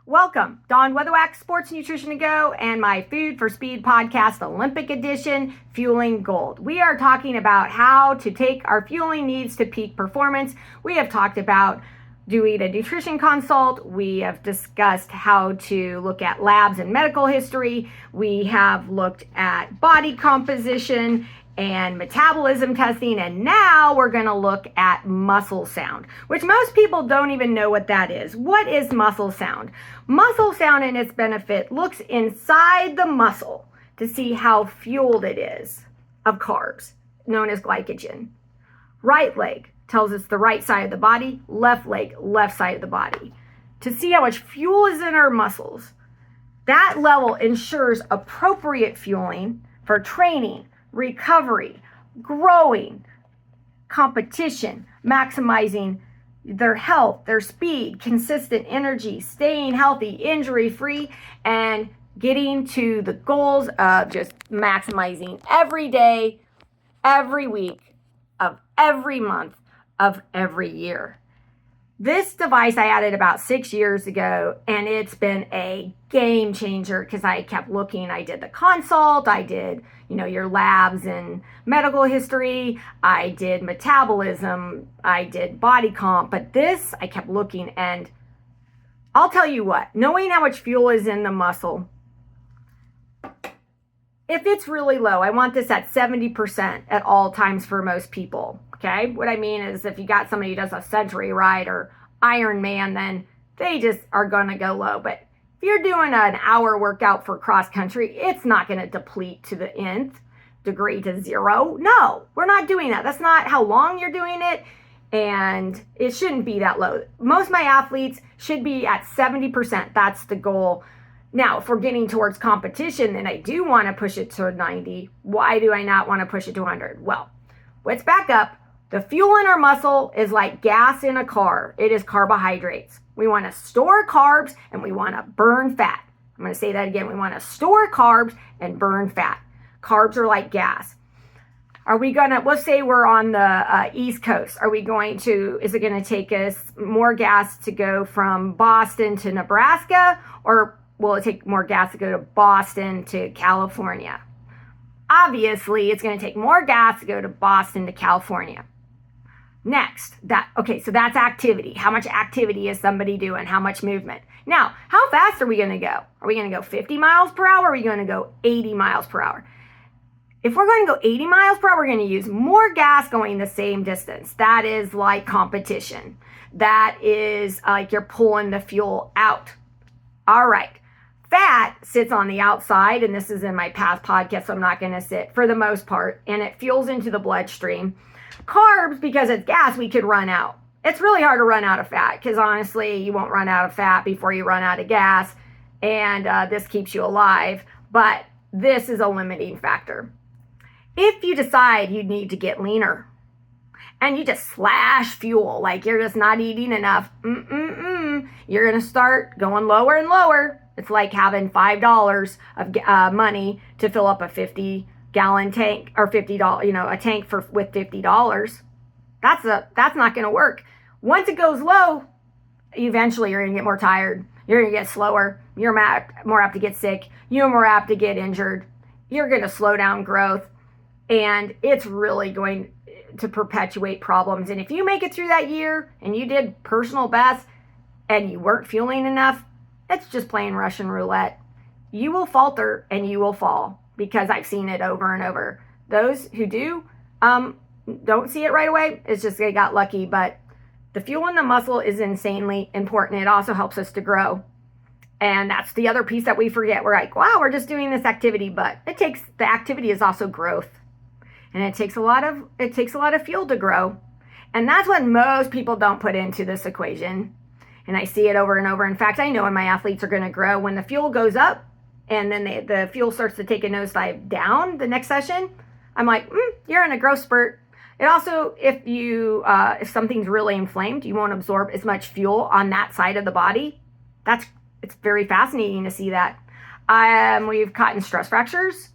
Welcome, Dawn Weatherwax, Sports Nutrition to Go, and my Food for Speed podcast, Olympic Edition, Fueling Gold. We are talking about how to take our fueling needs to peak performance. We have talked about doing a nutrition consult. We have discussed how to look at labs and medical history. We have looked at body composition and metabolism testing, and now we're going to look at Musclesound, which most people don't even know what that is. What is Musclesound? Musclesound and its benefit looks inside the muscle to see how fueled it is of carbs, known as glycogen. Right leg tells us the right side of the body, left leg, left side of the body. To see how much fuel is in our muscles, that level ensures appropriate fueling for training, recovery, growing, competition, maximizing their health, their speed, consistent energy, staying healthy, injury-free, and getting to the goals of just maximizing every day, every week, of every month, of every year. This device I added about 6 years ago, and it's been a game changer because I kept looking. I did the consult, I did, your labs and medical history, I did metabolism, I did body comp, but this, I kept looking, and I'll tell you what, knowing how much fuel is in the muscle, if it's really low, I want this at 70% at all times for most people. Okay, what I mean is if you got somebody who does a century ride or Ironman, then they just are going to go low. But if you're doing an hour workout for cross country, it's not going to deplete to the nth degree to zero. No, we're not doing that. That's not how long you're doing it. And it shouldn't be that low. Most of my athletes should be at 70%. That's the goal. Now, if we're getting towards competition, then I do want to push it to 90. Why do I not want to push it to 100? Well, let's back up. The fuel in our muscle is like gas in a car. It is carbohydrates. We want to store carbs and we want to burn fat. I'm going to say that again. We want to store carbs and burn fat. Carbs are like gas. Are we going to, let's say we're on the East Coast. Is it going to take us more gas to go from Boston to Nebraska, or will it take more gas to go to Boston to California? Obviously, it's going to take more gas to go to Boston to California. Next, so that's activity. How much activity is somebody doing? How much movement? Now, how fast are we going to go? Are we going to go 50 miles per hour? Or are we going to go 80 miles per hour? If we're going to go 80 miles per hour, we're going to use more gas going the same distance. That is like competition. That is like you're pulling the fuel out. All right. Fat sits on the outside, and this is in my past podcast, so I'm not going to sit for the most part, and it fuels into the bloodstream. Carbs, because it's gas, we could run out. It's really hard to run out of fat because honestly, you won't run out of fat before you run out of gas, and this keeps you alive, but this is a limiting factor. If you decide you need to get leaner and you just slash fuel, like you're just not eating enough, you're going to start going lower and lower. It's like having $5 of money to fill up a 50-gallon tank, or $50, a tank with $50. That's not going to work. Once it goes low, eventually you're going to get more tired. You're going to get slower. You're more apt to get sick. You're more apt to get injured. You're going to slow down growth, and it's really going to perpetuate problems. And if you make it through that year and you did personal best and you weren't fueling enough, it's just playing Russian roulette. You will falter and you will fall, because I've seen it over and over. Those who do don't see it right away. It's just they got lucky. But the fuel in the muscle is insanely important. It also helps us to grow. And that's the other piece that we forget. We're like, wow, we're just doing this activity, but the activity is also growth. And it takes a lot of fuel to grow. And that's what most people don't put into this equation. And I see it over and over. In fact, I know when my athletes are going to grow, when the fuel goes up and then the fuel starts to take a nosedive down the next session, I'm like, you're in a growth spurt. It also, if something's really inflamed, you won't absorb as much fuel on that side of the body. It's very fascinating to see that. We've caught in stress fractures.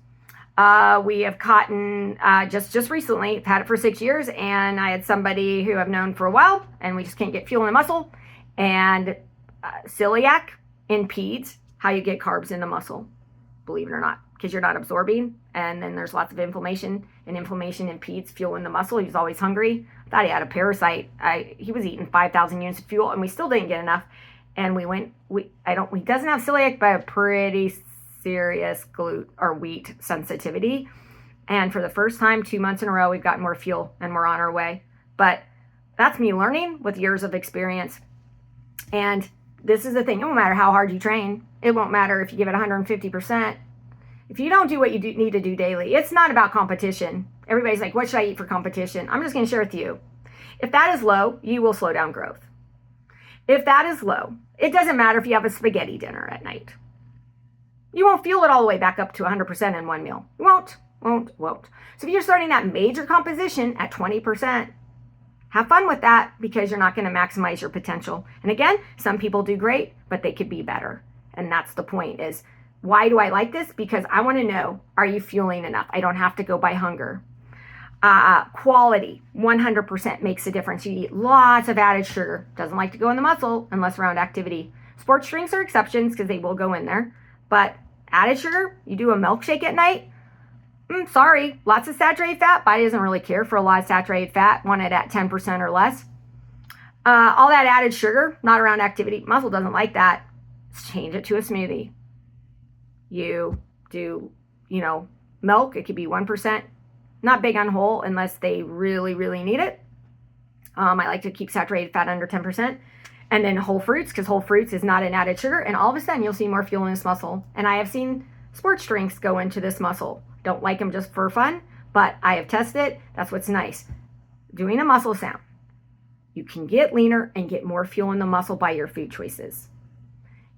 We have caught in just recently. I've had it for 6 years, and I had somebody who I've known for a while, and we just can't get fuel in the muscle. And celiac in peds, how you get carbs in the muscle, believe it or not, because you're not absorbing. And then there's lots of inflammation, and inflammation impedes fuel in the muscle. He was always hungry. I thought he had a parasite. He was eating 5,000 units of fuel, and we still didn't get enough. And he doesn't have celiac, but a pretty serious wheat sensitivity. And for the first time, 2 months in a row, we've gotten more fuel and we're on our way. But that's me learning with years of experience. And this is the thing. It won't matter how hard you train. It won't matter if you give it 150%. If you don't do what you need to do daily, it's not about competition. Everybody's like, what should I eat for competition? I'm just going to share with you. If that is low, you will slow down growth. If that is low, it doesn't matter if you have a spaghetti dinner at night. You won't fuel it all the way back up to 100% in one meal. You won't. So if you're starting that major composition at 20%, have fun with that, because you're not going to maximize your potential. And again, some people do great, but they could be better. And that's the point is, why do I like this? Because I want to know, are you fueling enough? I don't have to go by hunger. Quality, 100% makes a difference. You eat lots of added sugar. Doesn't like to go in the muscle unless around activity. Sports drinks are exceptions because they will go in there. But added sugar, you do a milkshake at night, sorry, lots of saturated fat. Body doesn't really care for a lot of saturated fat. Want it at 10% or less. All that added sugar, not around activity. Muscle doesn't like that. Let's change it to a smoothie. You do, milk. It could be 1%. Not big on whole unless they really, really need it. I like to keep saturated fat under 10%. And then whole fruits, because whole fruits is not an added sugar. And all of a sudden, you'll see more fuel in this muscle. And I have seen sports drinks go into this muscle. Don't like them just for fun, but I have tested it. That's what's nice. Doing a Musclesound, you can get leaner and get more fuel in the muscle by your food choices.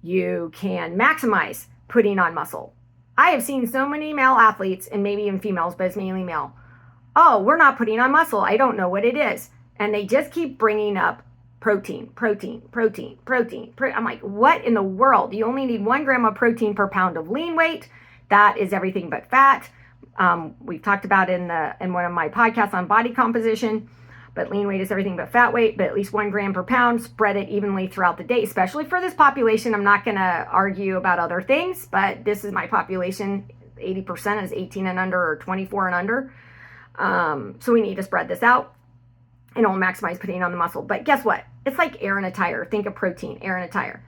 You can maximize putting on muscle. I have seen so many male athletes, and maybe even females, but it's mainly male. Oh, we're not putting on muscle. I don't know what it is. And they just keep bringing up protein. I'm like, what in the world? You only need 1 gram of protein per pound of lean weight. That is everything but fat. We've talked about in one of my podcasts on body composition, but lean weight is everything but fat weight, but at least 1 gram per pound. Spread it evenly throughout the day, especially for this population. I'm not going to argue about other things, but this is my population. 80% is 18 and under or 24 and under. So we need to spread this out, and it'll maximize putting on the muscle. But guess what? It's like air in a tire. Think of protein, air in a tire.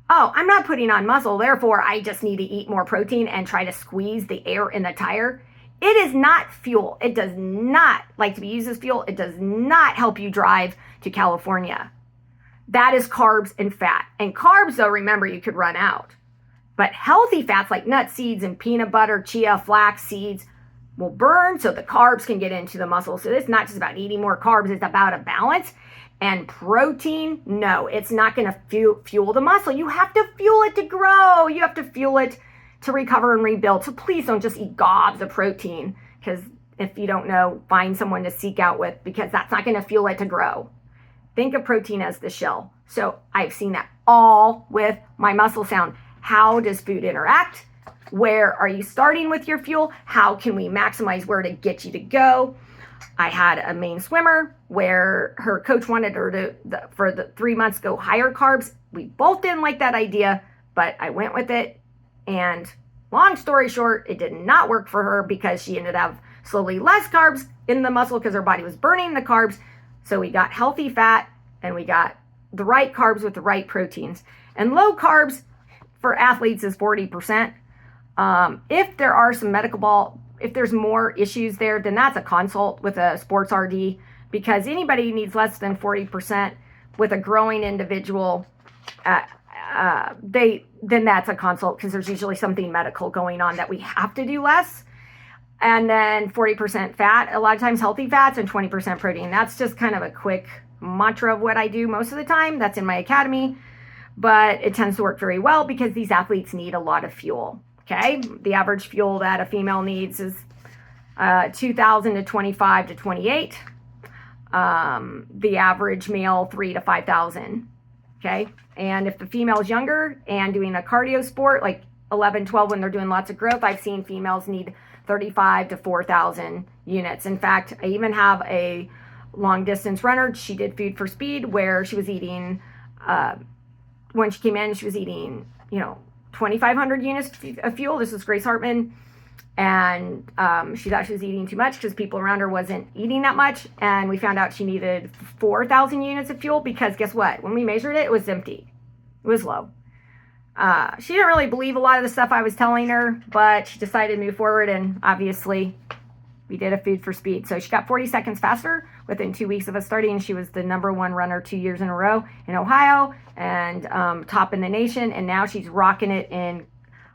Oh, I'm not putting on muscle, therefore I just need to eat more protein and try to squeeze the air in the tire. It is not fuel. It does not like to be used as fuel. It does not help you drive to California. That is carbs and fat. And carbs, though, remember, you could run out. But healthy fats like nuts, seeds, and peanut butter, chia, flax seeds will burn so the carbs can get into the muscle. So it's not just about eating more carbs. It's about a balance. And protein, no, it's not going to fuel the muscle. You have to fuel it to grow. You have to fuel it to recover and rebuild. So please don't just eat gobs of protein, because if you don't know, find someone to seek out with, because that's not going to fuel it to grow. Think of protein as the shell. So I've seen that all with my Musclesound. How does food interact? Where are you starting with your fuel? How can we maximize where to get you to go? I had a main swimmer where her coach wanted her to, for the 3 months, go higher carbs. We both didn't like that idea, but I went with it. And long story short, it did not work for her because she ended up slowly less carbs in the muscle because her body was burning the carbs. So we got healthy fat and we got the right carbs with the right proteins. And low carbs for athletes is 40%. If there are some if there's more issues there, then that's a consult with a sports RD, because anybody who needs less than 40% with a growing individual, then that's a consult, because there's usually something medical going on that we have to do less. And then 40% fat, a lot of times healthy fats, and 20% protein. That's just kind of a quick mantra of what I do most of the time. That's in my academy, but it tends to work very well because these athletes need a lot of fuel. Okay, the average fuel that a female needs is 2,000 to 25 to 28. The average male 3 to 5,000. Okay, and if the female is younger and doing a cardio sport like 11, 12, when they're doing lots of growth, I've seen females need 35 to 4,000 units. In fact, I even have a long distance runner. She did Food for Speed, where she was eating, when she came in, she was eating, 2,500 units of fuel. This is Grace Hartman. And she thought she was eating too much because people around her wasn't eating that much. And we found out she needed 4,000 units of fuel because guess what? When we measured it, it was empty. It was low. She didn't really believe a lot of the stuff I was telling her, but she decided to move forward. And obviously, we did a food for speed. So she got 40 seconds faster within 2 weeks of us starting. She was the #1 runner 2 years in a row in Ohio and top in the nation. And now she's rocking it in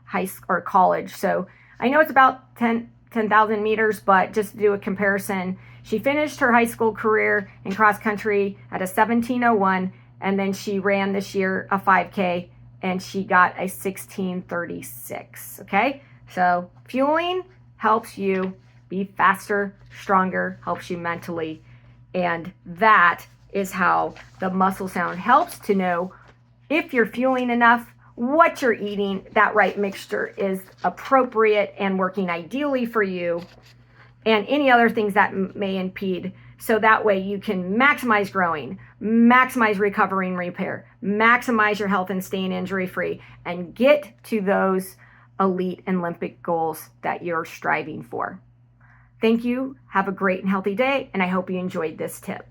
high school or college. So I know it's about 10,000 meters, but just to do a comparison, she finished her high school career in cross country at a 17:01, and then she ran this year a 5K, and she got a 16:36. Okay, so fueling helps you be faster, stronger, helps you mentally, and that is how the Musclesound helps to know if you're fueling enough, what you're eating, that right mixture is appropriate and working ideally for you, and any other things that may impede. So that way you can maximize growing, maximize recovering repair, maximize your health and staying injury free, and get to those elite and Olympic goals that you're striving for. Thank you. Have a great and healthy day, and I hope you enjoyed this tip.